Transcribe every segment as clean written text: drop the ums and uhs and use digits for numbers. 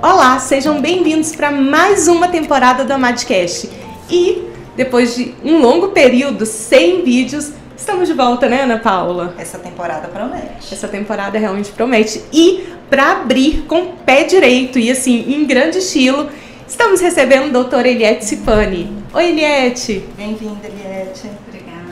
Olá, sejam bem-vindos para mais uma temporada do Amadcast. E depois de um longo período sem vídeos, estamos de volta, né, Ana Paula? Essa temporada promete. Essa temporada realmente promete. E para abrir com o pé direito e assim, em grande estilo, estamos recebendo a doutora Eliette Cipani. Oi, Eliette! Bem-vinda, Eliette. Obrigada.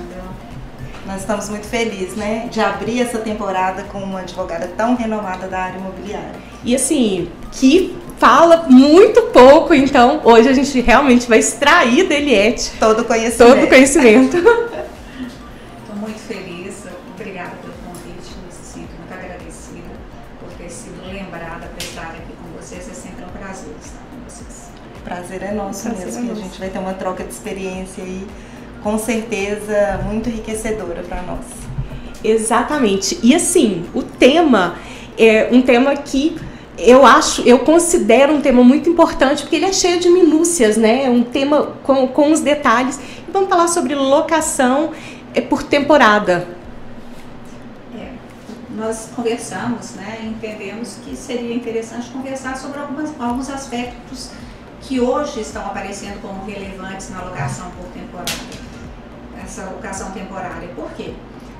Nós estamos muito felizes, né, de abrir essa temporada com uma advogada tão renomada da área imobiliária. E assim, que fala muito pouco, então hoje a gente realmente vai extrair da Eliette todo o conhecimento. Estou muito feliz, obrigada pelo convite, me sinto muito agradecida por ter sido lembrada para estar aqui com vocês, é sempre um prazer estar com vocês. O prazer é nosso mesmo, que a gente vai ter uma troca de experiência aí, com certeza muito enriquecedora para nós. Exatamente, e assim, o tema é um tema que eu considero um tema muito importante, porque ele é cheio de minúcias, né? É um tema com os detalhes. E vamos falar sobre locação por temporada. Nós conversamos, né? Entendemos que seria interessante conversar sobre alguns aspectos que hoje estão aparecendo como relevantes na locação por temporada. Essa locação temporária. Por quê?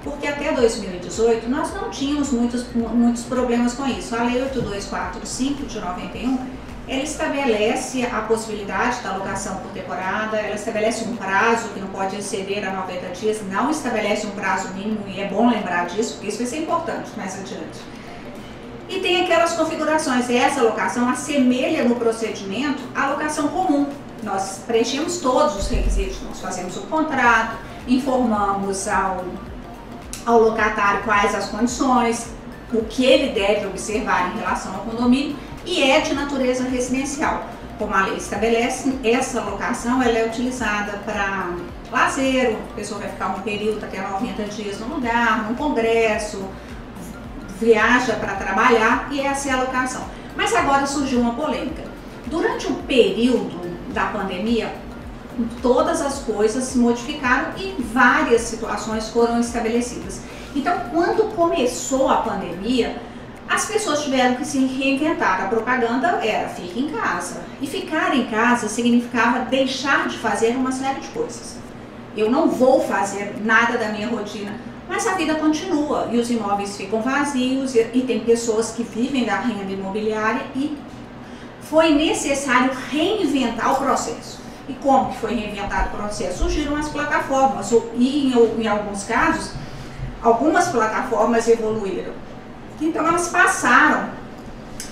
Porque até 2018 nós não tínhamos muitos problemas com isso. A Lei 8245 de 91, ela estabelece a possibilidade da alocação por temporada, ela estabelece um prazo que não pode exceder a 90 dias, não estabelece um prazo mínimo, e é bom lembrar disso, porque isso vai ser importante mais adiante. E tem aquelas configurações, essa alocação assemelha no procedimento a alocação comum. Nós preenchemos todos os requisitos, nós fazemos o contrato, informamos ao locatário quais as condições, o que ele deve observar em relação ao condomínio, e é de natureza residencial. Como a lei estabelece, essa locação ela é utilizada para lazer, a pessoa vai ficar um período, até 90 dias no lugar, num congresso, viaja para trabalhar, e essa é a locação. Mas agora surgiu uma polêmica. Durante o período da pandemia, todas as coisas se modificaram e várias situações foram estabelecidas. Então, quando começou a pandemia, as pessoas tiveram que se reinventar. A propaganda era fique em casa. E ficar em casa significava deixar de fazer uma série de coisas. Eu não vou fazer nada da minha rotina, mas a vida continua e os imóveis ficam vazios e tem pessoas que vivem da renda imobiliária e foi necessário reinventar o processo. E como que foi reinventado o processo? Surgiram as plataformas e em alguns casos, algumas plataformas evoluíram. Então elas passaram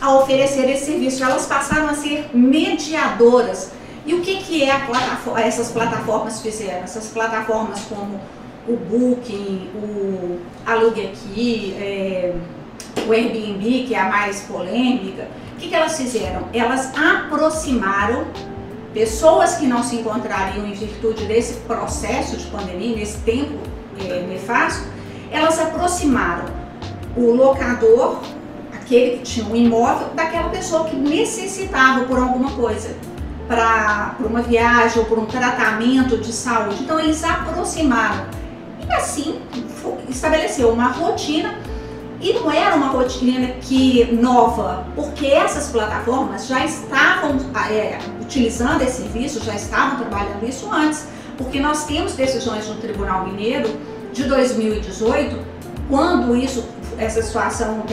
a oferecer esse serviço, elas passaram a ser mediadoras. E o que essas plataformas fizeram? Essas plataformas como o Booking, o Alugue Aqui, o Airbnb, que é a mais polêmica, o que elas fizeram? Elas aproximaram pessoas que não se encontrariam em virtude desse processo de pandemia, nesse tempo nefasto, elas aproximaram o locador, aquele que tinha um imóvel, daquela pessoa que necessitava por alguma coisa, para uma viagem ou por um tratamento de saúde. Então eles aproximaram e assim estabeleceu uma rotina. E não era uma rotina nova, porque essas plataformas já estavam utilizando esse serviço, já estavam trabalhando isso antes, porque nós temos decisões no Tribunal Mineiro de 2018, quando essa situação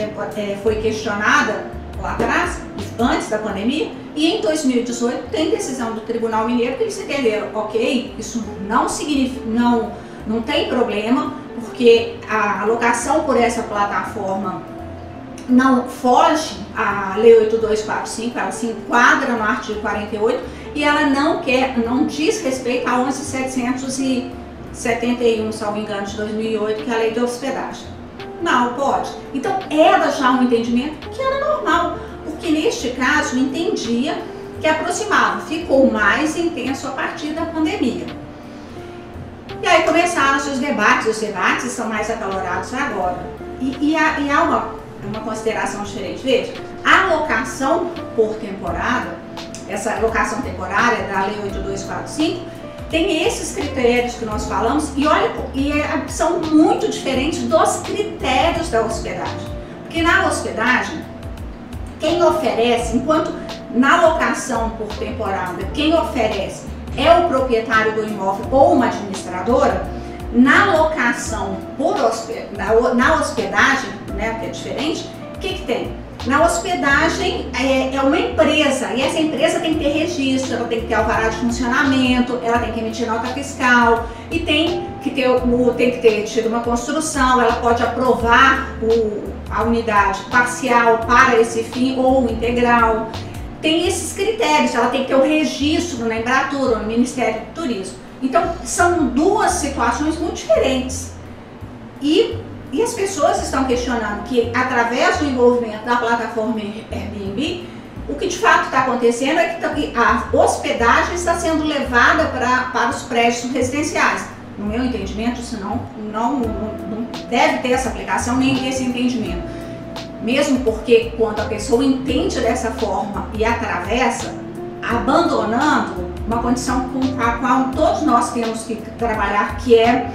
foi questionada lá atrás, antes da pandemia, e em 2018 tem decisão do Tribunal Mineiro que eles entenderam, ok, isso não significa, não tem problema, porque a alocação por essa plataforma não foge à Lei 8245, ela se enquadra no artigo 48 e ela não diz respeito a 11.771, se não me engano, de 2008, que é a Lei de Hospedagem. Não pode. Então era já um entendimento que era normal, porque neste caso entendia que aproximava, ficou mais intenso a partir da pandemia. E aí começaram-se os debates são mais acalorados agora. E há uma consideração diferente. Veja, a alocação por temporada, essa locação temporária da Lei 8245, tem esses critérios que nós falamos e olha, são muito diferentes dos critérios da hospedagem. Porque na hospedagem, quem oferece, enquanto na locação por temporada, quem oferece é o proprietário do imóvel ou uma administradora, na locação na hospedagem, né, que é diferente, o que tem? Na hospedagem é uma empresa e essa empresa tem que ter registro, ela tem que ter alvará de funcionamento, ela tem que emitir nota fiscal e tem que ter tido uma construção, ela pode aprovar a unidade parcial para esse fim ou integral. Tem esses critérios, ela tem que ter o registro na Embratur, no Ministério do Turismo. Então, são duas situações muito diferentes. E as pessoas estão questionando que, através do envolvimento da plataforma Airbnb, o que de fato está acontecendo é que a hospedagem está sendo levada para os prédios residenciais. No meu entendimento, isso não deve ter essa aplicação nem esse entendimento. Mesmo porque, quando a pessoa entende dessa forma e atravessa, abandonando uma condição com a qual todos nós temos que trabalhar, que é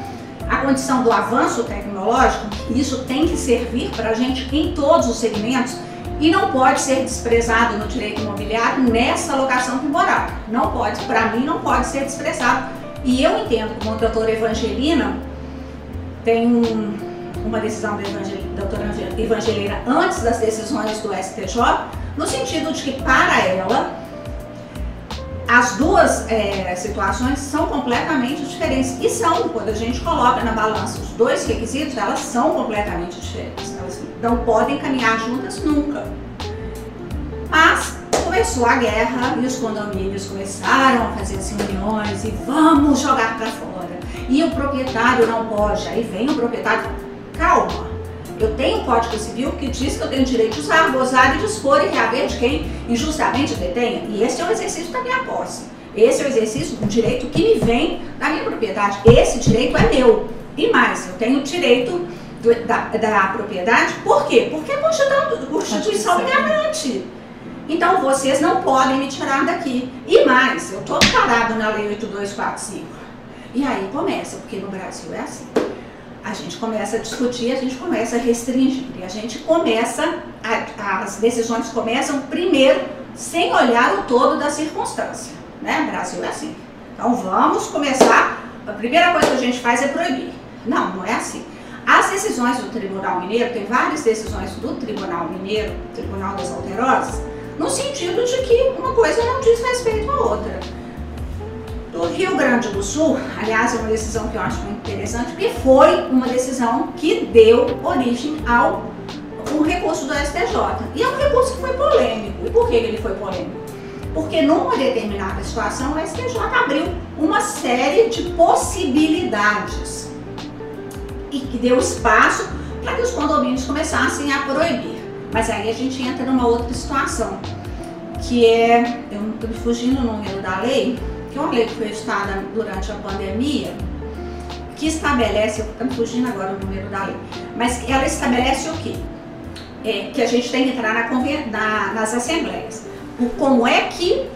a condição do avanço tecnológico, isso tem que servir para a gente em todos os segmentos e não pode ser desprezado no direito imobiliário nessa locação temporária. Não pode, para mim, não pode ser desprezado. E eu entendo como a doutora Evangelina tem uma decisão da doutora Evangelina antes das decisões do STJ, no sentido de que, para ela, as duas situações são completamente diferentes e são, quando a gente coloca na balança os dois requisitos, elas são completamente diferentes, elas não podem caminhar juntas nunca. Mas começou a guerra e os condomínios começaram a fazer as reuniões e vamos jogar para fora. E o proprietário não pode, aí vem o proprietário, calma. Eu tenho um Código Civil que diz que eu tenho o direito de usar, gozar e dispor e reaver de quem injustamente detenha. E esse é o exercício da minha posse. Esse é o exercício do direito que me vem da minha propriedade. Esse direito é meu. E mais, eu tenho o direito da propriedade. Por quê? Porque a Constituição me garante. Então vocês não podem me tirar daqui. E mais, eu estou parado na Lei 8245. E aí começa, porque no Brasil é assim. A gente começa a discutir, a gente começa a restringir, e a gente começa, as decisões começam primeiro sem olhar o todo da circunstância, né? O Brasil é assim. Então vamos começar, a primeira coisa que a gente faz é proibir. Não é assim. As decisões do Tribunal Mineiro, tem várias decisões do Tribunal Mineiro, Tribunal das Alterosas, no sentido de que uma coisa não diz respeito à outra. Do Rio Grande do Sul, aliás, é uma decisão que eu acho muito interessante, porque foi uma decisão que deu origem ao recurso do STJ. E é um recurso que foi polêmico. E por que ele foi polêmico? Porque numa determinada situação o STJ abriu uma série de possibilidades e que deu espaço para que os condomínios começassem a proibir. Mas aí a gente entra numa outra situação, que é, eu não estou me fugindo o número da lei, que é uma lei que foi editada durante a pandemia, que estabelece, eu estou me fugindo agora o número da lei, mas ela estabelece o quê? Que a gente tem que entrar nas assembleias. Como é que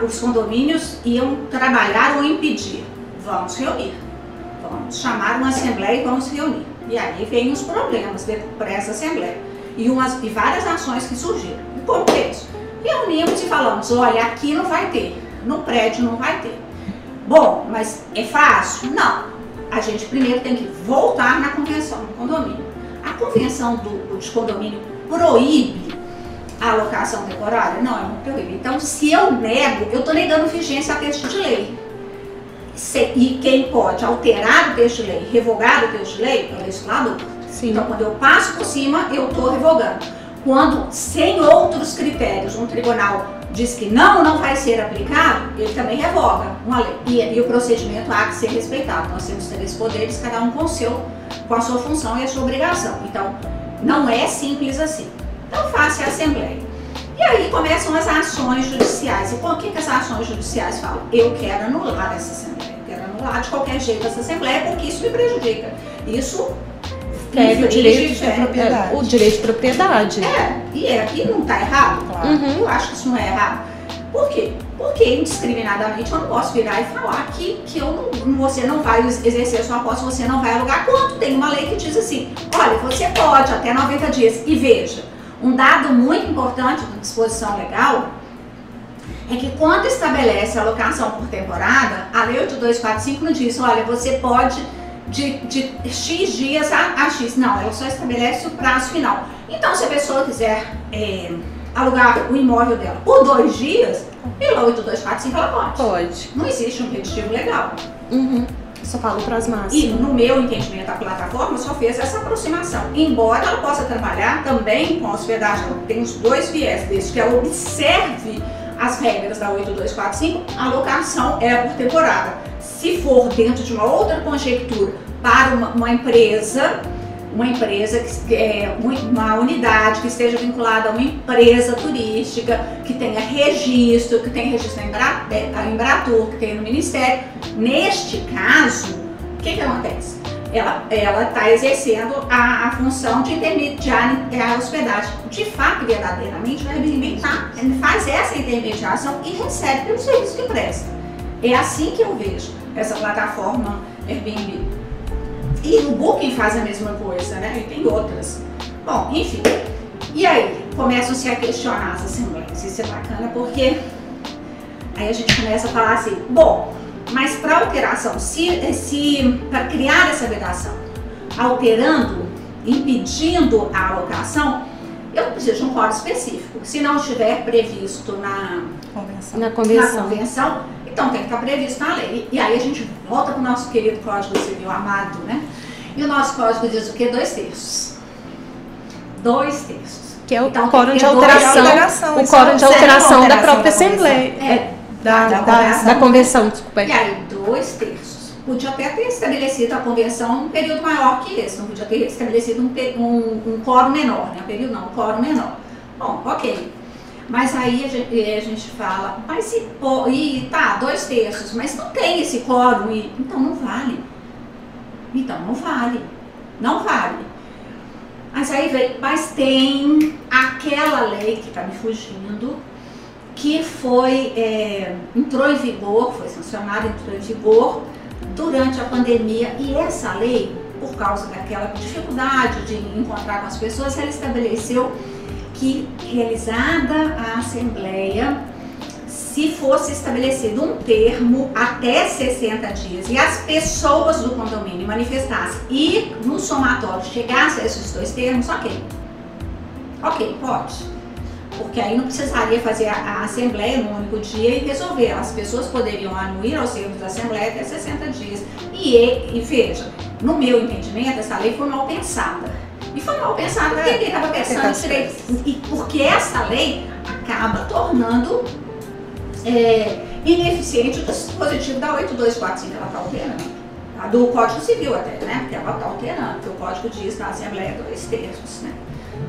os condomínios iam trabalhar ou impedir? Vamos reunir, vamos chamar uma assembleia e vamos reunir. E aí vem os problemas para essa assembleia e várias ações que surgiram. E como que é isso? Reunimos e falamos, olha, aqui não vai ter. No prédio não vai ter. Bom, mas é fácil? Não. A gente primeiro tem que voltar na convenção do condomínio. A convenção de condomínio proíbe a alocação temporária? Não, ela não proíbe. Então, se eu nego, eu estou negando vigência a texto de lei. E quem pode alterar o texto de lei, revogar o texto de lei, é o legislador. Sim. Então, quando eu passo por cima, eu estou revogando. Quando, sem outros critérios, um tribunal diz que não vai ser aplicado, ele também revoga uma lei. E o procedimento há que ser respeitado. Nós temos 3 poderes, cada um com a sua função e a sua obrigação. Então, não é simples assim. Então, faça a assembleia. E aí começam as ações judiciais. E por que as ações judiciais falam? Eu quero anular essa assembleia. Eu quero anular de qualquer jeito essa assembleia, porque isso me prejudica. Isso fere o direito de propriedade. O direito de propriedade. E não está errado, claro. Uhum. Eu acho que isso não é errado. Por quê? Porque indiscriminadamente eu não posso virar e falar que você não vai exercer a sua posse, você não vai alugar, quando tem uma lei que diz assim, olha, você pode até 90 dias. E veja, um dado muito importante da disposição legal é que quando estabelece a alocação por temporada, a lei 8245 não diz, olha, você pode de X dias a X. Não, ela só estabelece o prazo final. Então, se a pessoa quiser alugar o imóvel dela por 2 dias, pela 8245 ela pode. Pode. Não existe um impeditivo legal. Só falo para as máximas. E no meu entendimento, a plataforma só fez essa aproximação. Embora ela possa trabalhar também com a hospedagem, ela tem os 2 viés, desde que ela observe as regras da 8245, a alocação é por temporada. Se for dentro de uma outra conjectura para uma empresa, uma unidade que esteja vinculada a uma empresa turística, que tenha registro na Embratur, que tenha no Ministério, neste caso, o que acontece? Ela está exercendo a função de intermediar a hospedagem. De fato, verdadeiramente, o Airbnb ele faz essa intermediação e recebe pelo serviço que presta. É assim que eu vejo essa plataforma Airbnb. E o Booking faz a mesma coisa, né? E tem outras. Bom, enfim. E aí, começam-se a questionar as assembleias. Isso é bacana porque aí a gente começa a falar assim, bom, mas para alteração, para criar essa vedação, alterando, impedindo a alocação, eu preciso de um código específico. Se não estiver previsto na convenção, então tem que estar previsto na lei. E aí a gente volta para o nosso querido Código Civil amado, né? E o nosso código diz o quê? 2/3. 2/3. Que é o então, quórum de alteração. O quórum de alteração da própria Assembleia. Da convenção, desculpa. E aí, 2/3. Podia até ter estabelecido a convenção um período maior que esse, não podia ter estabelecido um quórum menor, né? Período não, um quórum menor. Bom, ok. Mas aí a gente fala, mas se tá, 2/3, mas não tem esse quórum, então não vale. Então não vale. Não vale. Mas aí vem, mas tem aquela lei que está me fugindo, que entrou em vigor, foi sancionada, entrou em vigor durante a pandemia, e essa lei, por causa daquela dificuldade de encontrar com as pessoas, ela estabeleceu que, realizada a assembleia, se fosse estabelecido um termo até 60 dias e as pessoas do condomínio manifestassem e no somatório chegasse a esses 2 termos, ok, pode. Porque aí não precisaria fazer a assembleia num único dia e resolver. As pessoas poderiam anuir aos termos da assembleia até 60 dias. E veja, no meu entendimento, essa lei foi mal pensada. E foi mal pensada porque ninguém estava pensando direito. E porque essa lei acaba tornando ineficiente o dispositivo da 8245 que ela está alterando. A do Código Civil até, né? Porque ela está alterando, porque o Código diz na Assembleia 2/3, né?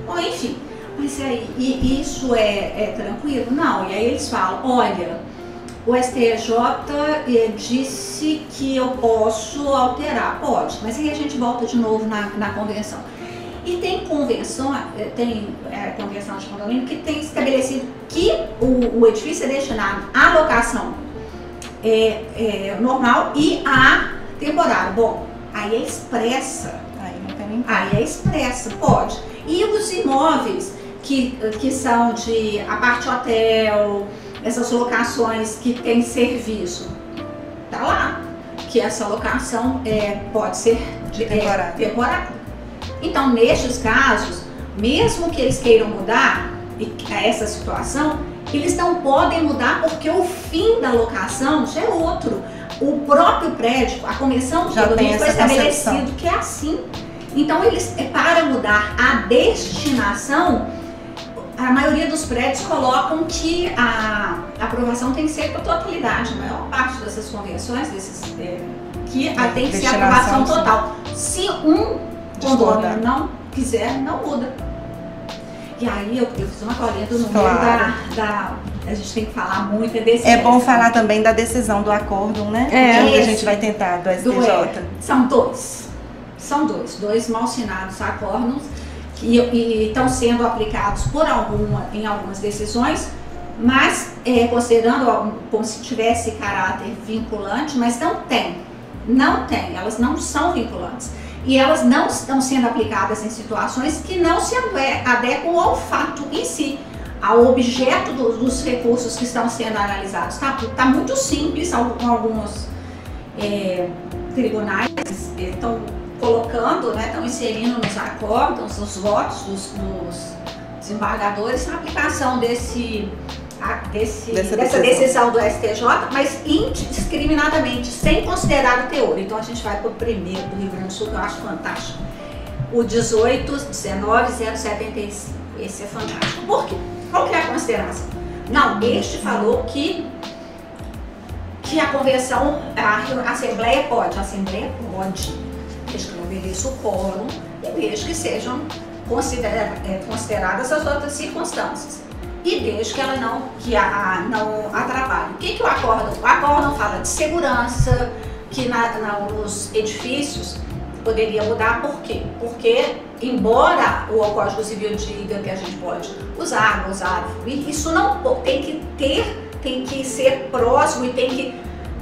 Bom, enfim. Mas aí, e isso é tranquilo? Não, e aí eles falam, olha, o STJ disse que eu posso alterar, pode, mas aí a gente volta de novo na convenção. E tem convenção, convenção de condomínio que tem estabelecido que o edifício é destinado à locação normal e à temporária. Bom, aí é expressa. Aí é expressa, pode. E os imóveis que são de a parte hotel, essas locações que tem serviço, tá lá, que essa locação pode ser de temporada. Então, nestes casos, mesmo que eles queiram mudar essa situação, eles não podem mudar porque o fim da locação já é outro. O próprio prédio, a convenção de condomínio foi estabelecido que é assim. Então, para mudar a destinação, a maioria dos prédios colocam que a aprovação tem que ser para totalidade. A maior parte dessas convenções, que tem que ser a aprovação total. Se um condomínio não quiser, não muda. E aí eu fiz uma colinha do número a gente tem que falar muito desse. É bom falar também da decisão do acórdão, né? Que a gente vai tentar, do STJ. São dois mal assinados acórdãos e estão sendo aplicados em algumas decisões mas considerando como se tivesse caráter vinculante, mas não tem, elas não são vinculantes. E elas não estão sendo aplicadas em situações que não se adequam ao fato em si, ao objeto dos recursos que estão sendo analisados. Tá muito simples, alguns tribunais estão colocando, né, estão inserindo nos acórdãos, nos votos dos desembargadores a aplicação dessa decisão do STJ, mas indiscriminadamente, sem considerar o teor. Então a gente vai para o primeiro do Rio Grande do Sul, que eu acho fantástico. O 18.19.075. Esse é fantástico. Por quê? Qual que é a consideração? Não, este falou que a convenção, a Assembleia pode, desde que não obedeça o quórum e desde que sejam consideradas as outras circunstâncias. E desde que ela não atrapalhe. O que o acórdão? O acórdão fala de segurança, que nos edifícios poderia mudar. Por quê? Porque, embora o Código Civil diga que a gente pode usar, isso não tem que ser próximo e tem que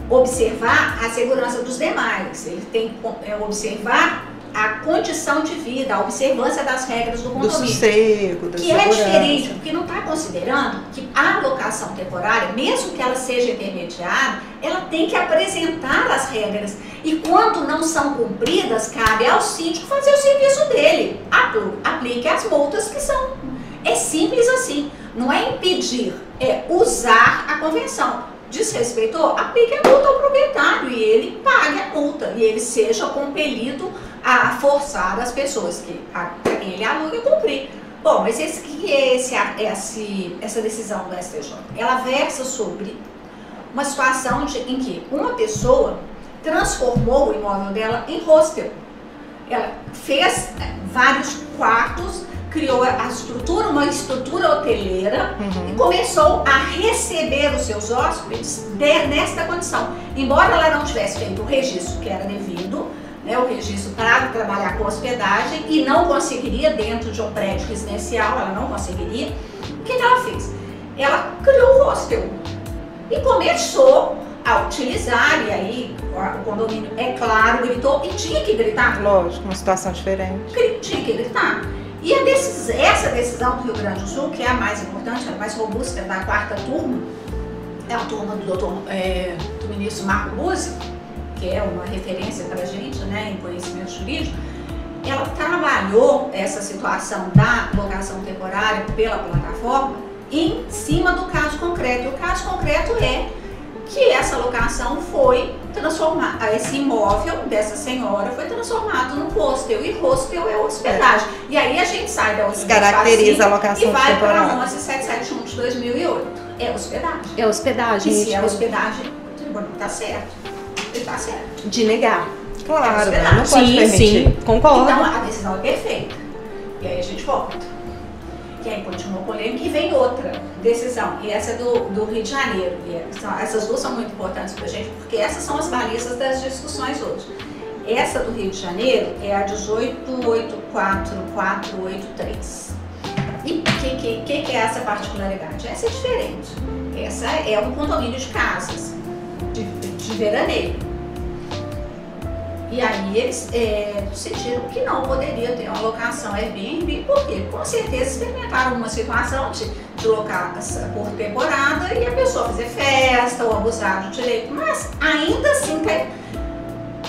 observar a segurança dos demais. Ele tem que observar a condição de vida, a observância das regras do condomínio. Do sossego, da segurança. É diferente, porque não está considerando que a locação temporária, mesmo que ela seja intermediária, ela tem que apresentar as regras. E quando não são cumpridas, cabe ao síndico fazer o serviço dele. Aplique as multas que são. É simples assim. Não é impedir, é usar a convenção. Desrespeitou? Aplique a multa ao proprietário e ele pague a multa. E ele seja compelido a forçar as pessoas a quem ele aluga a cumprir. Bom, mas essa decisão do STJ, ela versa sobre uma situação em que uma pessoa transformou o imóvel dela em hostel. Ela fez vários quartos, criou uma estrutura hoteleira e começou a receber os seus hóspedes nesta condição. Embora ela não tivesse feito o registro que era devido, o registro para trabalhar com hospedagem, e não conseguiria dentro de um prédio residencial, ela não conseguiria. O que ela fez? Ela criou o hostel e começou a utilizar, e aí o condomínio, é claro, gritou, e tinha que gritar. Lógico, uma situação diferente. Tinha que gritar. E essa decisão do Rio Grande do Sul, que é a mais importante, a mais robusta, da quarta turma, é a turma do ministro Marco Buzzi, que é uma referência para a gente, né, em conhecimento jurídico. Ela trabalhou essa situação da locação temporária pela plataforma em cima do caso concreto. E o caso concreto é que essa locação foi transformada, esse imóvel dessa senhora foi transformado num hostel, e hostel é hospedagem. E aí a gente sai da caracteriza a locação e vai para 11771 de 2008. É hospedagem. É hospedagem. E se é hospedagem, está certo. Está certo. De negar. Claro, não pode permitir. Sim, concordo. Então a decisão é perfeita. E aí a gente volta. E aí continua polêmica e vem outra decisão. E essa é do Rio de Janeiro. Essas duas são muito importantes para a gente, porque essas são as balizas das discussões hoje. Essa do Rio de Janeiro é a 1884483. E o que é essa particularidade? Essa é diferente. Essa é um condomínio de casas, de veraneio. E aí eles decidiram que não poderia ter uma locação Airbnb, porque com certeza experimentaram uma situação de locar por temporada e a pessoa fazer festa ou abusar do direito. Mas ainda assim,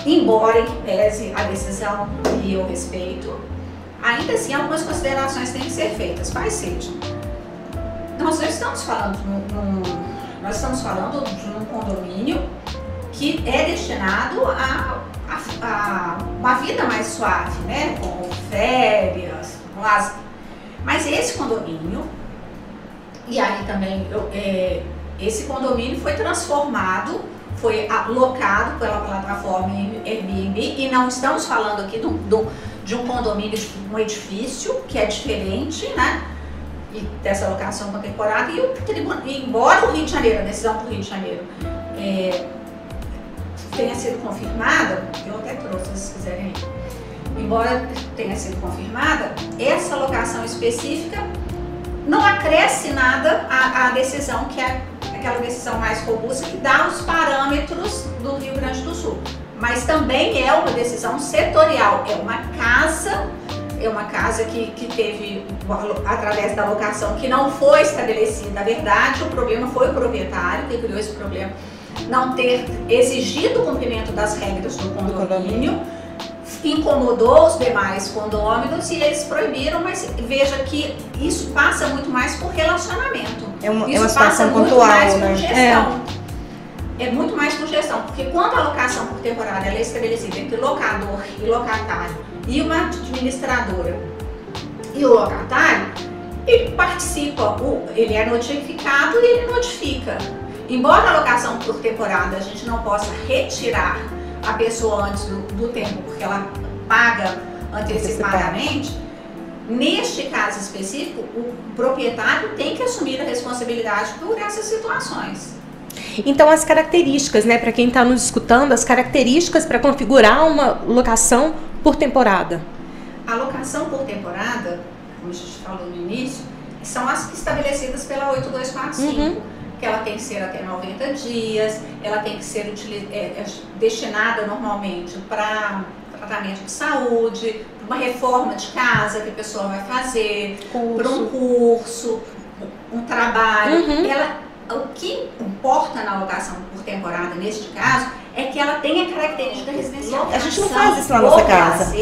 embora em pese a decisão e o respeito, ainda assim algumas considerações têm que ser feitas. Quais sejam? Nós estamos falando de um condomínio que é destinado a uma vida mais suave, né? Com férias, lazer. Mas esse condomínio, e aí também esse condomínio foi transformado, foi alocado pela plataforma Airbnb, e não estamos falando aqui de um condomínio, de um edifício, que é diferente, né? E dessa locação contemporânea, e embora o Rio de Janeiro, a decisão do Rio de Janeiro tenha sido confirmada, eu até trouxe, se quiserem ir. Embora tenha sido confirmada, essa locação específica não acresce nada à decisão, que é aquela decisão mais robusta, que dá os parâmetros do Rio Grande do Sul. Mas também é uma decisão setorial, é uma casa que teve, através da locação, que não foi estabelecida. Na verdade, o problema foi o proprietário que criou esse problema, não ter exigido o cumprimento das regras do condomínio, incomodou os demais condôminos e eles proibiram, mas veja que isso passa muito mais por relacionamento. É uma situação pontual, né? Gestão. É muito mais por gestão, porque quando a locação por temporada ela é estabelecida entre locador e locatário e uma administradora e o locatário, ele participa, ele é notificado e ele notifica. Embora a locação por temporada a gente não possa retirar a pessoa antes do tempo, porque ela paga antecipadamente, neste caso específico, o proprietário tem que assumir a responsabilidade por essas situações. Então, as características, né, para quem está nos escutando, as características para configurar uma locação por temporada. A locação por temporada, como a gente falou no início, são as estabelecidas pela 8245, que ela tem que ser até 90 dias, ela tem que ser destinada normalmente para tratamento de saúde, uma reforma de casa que a pessoa vai fazer, para um curso, um trabalho. O que importa na locação por temporada, neste caso, é que ela tenha característica residencial. A gente não faz isso na nossa casa.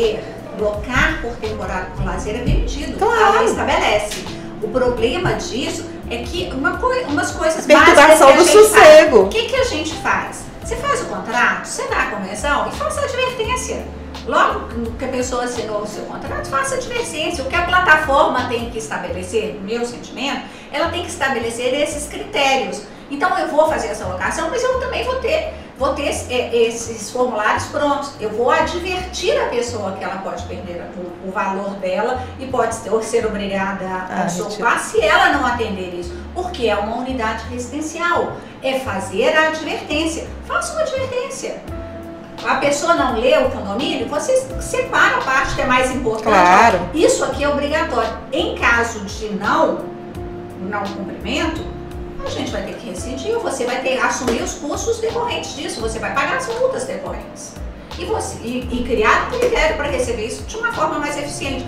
Locar por temporada por lazer é permitido. Claro. Ela estabelece. O problema disso é que umas coisas perturbação do sossego. O que a gente faz? Você faz o contrato, você dá a convenção e faça a advertência. Logo que a pessoa assinou o seu contrato, faça a advertência. O que a plataforma tem que estabelecer, no meu sentimento, ela tem que estabelecer esses critérios. Então eu vou fazer essa locação, mas eu também vou ter esses formulários prontos. Eu vou advertir a pessoa que ela pode perder o valor dela e pode ser obrigada a desocupar se ela não atender isso. Porque é uma unidade residencial. É fazer a advertência. Faça uma advertência. A pessoa não lê o condomínio, você separa a parte que é mais importante. Claro. Isso aqui é obrigatório. Em caso de não cumprimento, a gente vai ter que rescindir, você vai ter que assumir os custos decorrentes disso, você vai pagar as multas decorrentes. E criar um critério para receber isso de uma forma mais eficiente.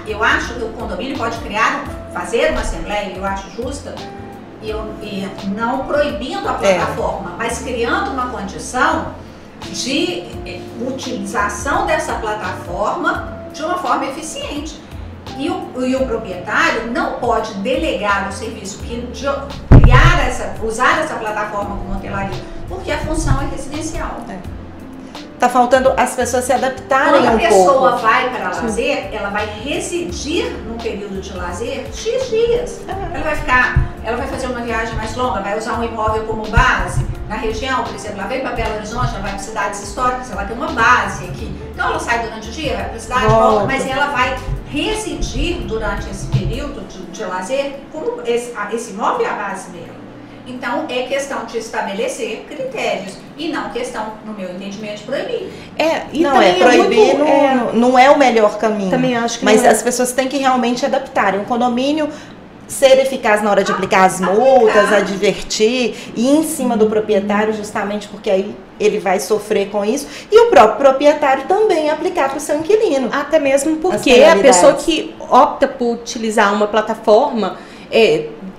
Eu acho que o condomínio pode fazer uma assembleia, eu acho justa, e não proibindo a plataforma, mas criando uma condição de utilização dessa plataforma de uma forma eficiente. E o proprietário não pode delegar o serviço, usar essa plataforma como hotelaria, porque a função é residencial. Tá faltando as pessoas se adaptarem Quando um pouco. Quando a pessoa vai para lazer, ela vai residir num período de lazer X dias. Ela vai fazer uma viagem mais longa, vai usar um imóvel como base na região, por exemplo, ela vem para Belo Horizonte, ela vai para cidades históricas, ela tem uma base aqui. Então ela sai durante o dia, vai para a cidade, volta, mas ela vai residir durante esse período de lazer, como esse imóvel é a base dela. Então, é questão de estabelecer critérios e não questão, no meu entendimento, de proibir. Proibir não é o melhor caminho. Também acho que mas não é. As pessoas têm que realmente adaptarem. O condomínio ser eficaz na hora de aplicar as multas, advertir, e em cima do proprietário, justamente porque aí ele vai sofrer com isso, e o próprio proprietário também aplicar para o seu inquilino. Até mesmo porque a pessoa que opta por utilizar uma plataforma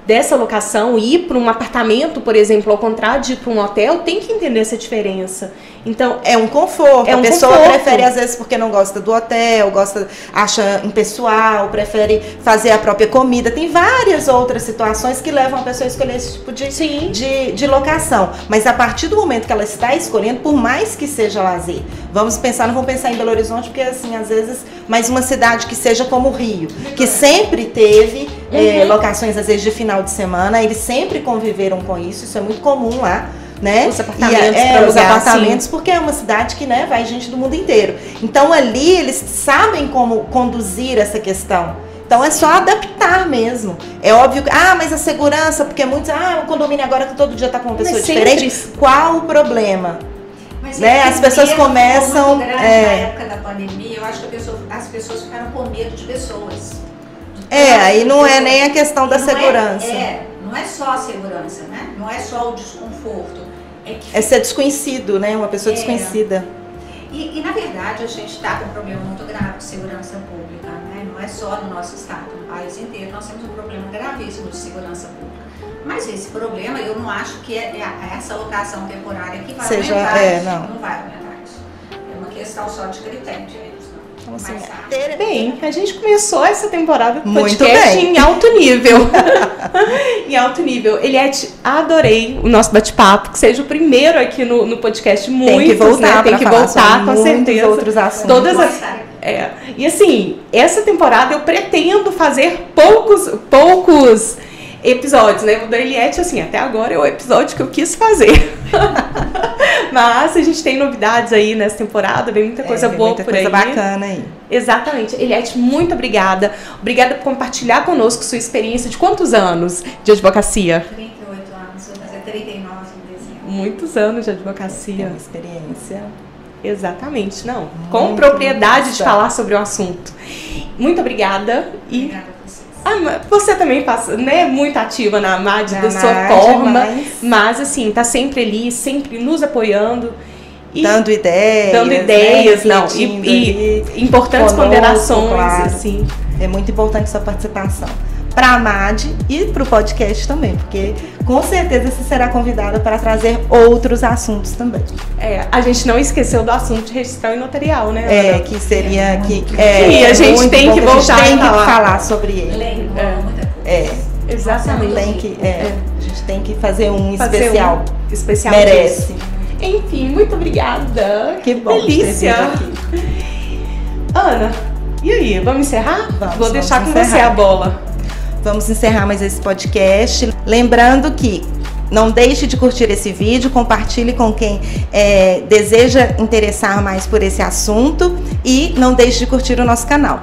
dessa locação e ir para um apartamento, por exemplo, ao contrário de ir para um hotel, tem que entender essa diferença. Então, é um conforto. A pessoa prefere, às vezes, porque não gosta do hotel, acha impessoal, prefere fazer a própria comida. Tem várias outras situações que levam a pessoa a escolher esse tipo de locação. Mas a partir do momento que ela está escolhendo, por mais que seja lazer, não vamos pensar em Belo Horizonte, porque, assim, às vezes, mais uma cidade que seja como o Rio, que sempre teve locações, às vezes, de final de semana, eles sempre conviveram com isso é muito comum lá. Né? Os apartamentos, os apartamentos, porque é uma cidade que, né, vai gente do mundo inteiro. Então ali eles sabem como conduzir essa questão. Então é só adaptar mesmo. É óbvio que, mas a segurança, porque muitos, o condomínio agora que todo dia está com uma pessoa diferente. Qual o problema? Mas né? As pessoas começam. Na época da pandemia, eu acho que as pessoas ficaram com medo de pessoas. Aí não é nem a questão da segurança. Não é só a segurança, né? Não é só o desconforto. É ser desconhecido, né? Uma pessoa desconhecida. E na verdade a gente está com um problema muito grave de segurança pública, né? Não é só no nosso estado, no país inteiro nós temos um problema gravíssimo de segurança pública. Mas esse problema, eu não acho que essa alocação temporária que vai aumentar. Não vai aumentar isso. É uma questão só de critério, gente. Então, assim, bem, a gente começou essa temporada do podcast em alto nível. Em alto nível. Eliette, adorei o nosso bate-papo, que seja o primeiro aqui no podcast. Tem que voltar, tem que voltar com certeza. Outros assuntos. Todas as... E assim, essa temporada eu pretendo fazer poucos episódios, né? O da Eliette, assim, até agora é o episódio que eu quis fazer. Mas a gente tem novidades aí nessa temporada, vem muita coisa boa por aí. Muita coisa bacana aí. Exatamente. Eliette, muito obrigada. Obrigada por compartilhar conosco sua experiência de quantos anos de advocacia? 38 anos, vou fazer 39 em dezembro. Muitos anos de advocacia. Tem uma experiência. Exatamente, não. Com propriedade de falar sobre o assunto. Muito obrigada. Obrigada a vocês. Você também passa, né, muito ativa na AMAD da sua forma, mas assim, tá sempre ali, sempre nos apoiando. E dando ideias, né, não, e importantes ponderações, claro. Assim. É muito importante sua participação para a AMAD e para o podcast também, porque com certeza você será convidada para trazer outros assuntos também. A gente não esqueceu do assunto de registral e notarial, né? Ana? Que seria que a gente tem que voltar a falar sobre ele. Muita coisa. Exatamente. A gente tem que fazer um especial. Especial merece. Enfim, muito obrigada. Que bom. Delícia. Ana, e aí, vamos encerrar? Vou deixar com você a bola. Vamos encerrar mais esse podcast. Lembrando que não deixe de curtir esse vídeo, compartilhe com quem deseja interessar mais por esse assunto e não deixe de curtir o nosso canal.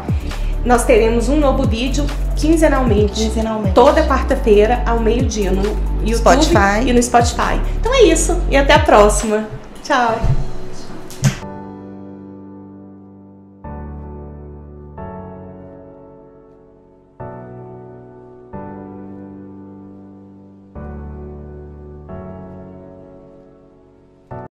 Nós teremos um novo vídeo quinzenalmente. Toda quarta-feira ao meio-dia no YouTube e no Spotify. Então é isso. E até a próxima. Tchau.